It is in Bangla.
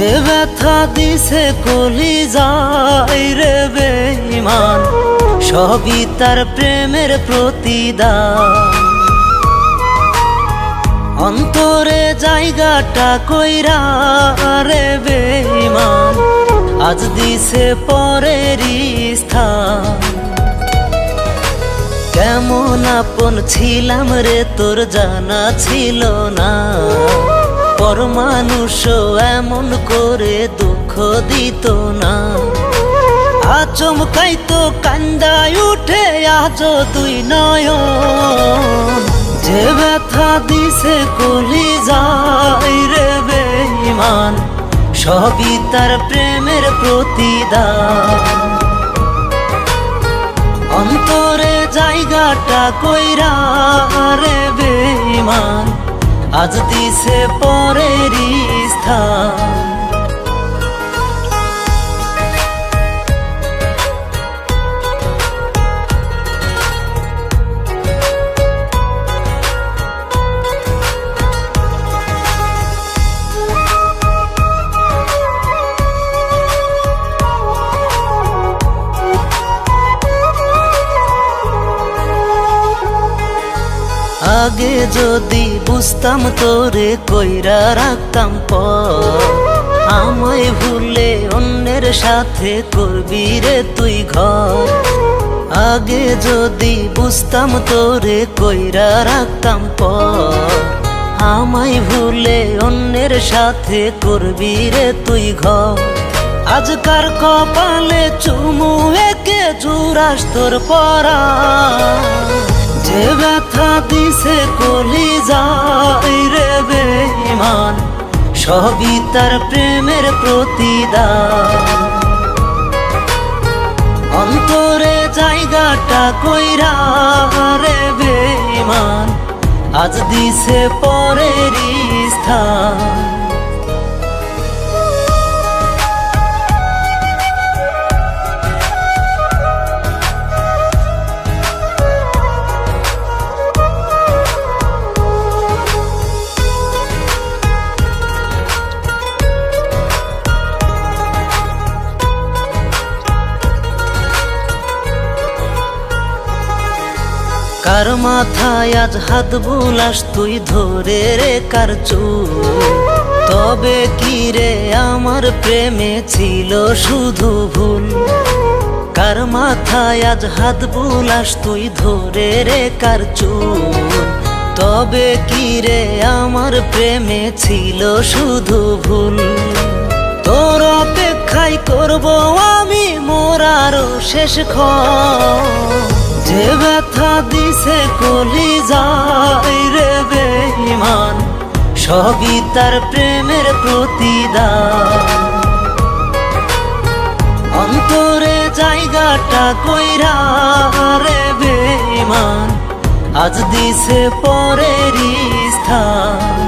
যে ব্যথা দিছে কলিজায় রে বেঈমান, সবই তার প্রেমের প্রতিদান। অন্তরে জায়গাটা কইরা রে বেঈমান, আজ দিছে পরেরই স্থান। কেমন আপন ছিলাম রে তোর জানা ছিল না, পর মানুষও এমন করে দুঃখ দিত না। আচমকাইতো কান্দায় উঠে আজও তুই নয়ন, যে ব্যথা দিছে কলিজায় রে বেঈমান, সবই তার প্রেমের প্রতিদান। অন্তরে জায়গাটা কইরা রে বেঈমান, আজ দিছে পরেরই স্থান। আগে যদি বুঝতাম তোরে কইরা রাখতাম পর, আমায় ভুলে অন্যের সাথে করবি রে তুই ঘর। আগে যদি বুঝতাম তোরে কইরা রাখতাম পর, আমায় ভুলে অন্যের সাথে করবি রে তুই ঘর। আজকার কপালে চুমু একে জুরাস তোর পরা, যে ব্যথা দিছে কলিজায় রে বেঈমান, সবই তার প্রেমের প্রতিদান। অন্তরে জায়গাটা কইরা রে বেঈমান, আজ দিছে পরেরই স্থান। কার মাথায় আজ হাত বুলাস তুই ধরে রে কার চুল, তবে কি রে আমার প্রেমে ছিল শুধু ভুল। কার মাথায় আজ হাত বুলাস তুই ধরে রে কার চুল, তবে কি রে আমার প্রেমে ছিল শুধু ভুল। তোর অপেক্ষায় করব আমি মোরারও শেষ ক্ষণ, যে ব্যথা দিছে কলিজায় রে বেঈমান, সবই তার প্রেমের প্রতিদান। অন্তরে জায়গাটা কইরা রে বেঈমান, আজ দিছে পরেরই স্থান।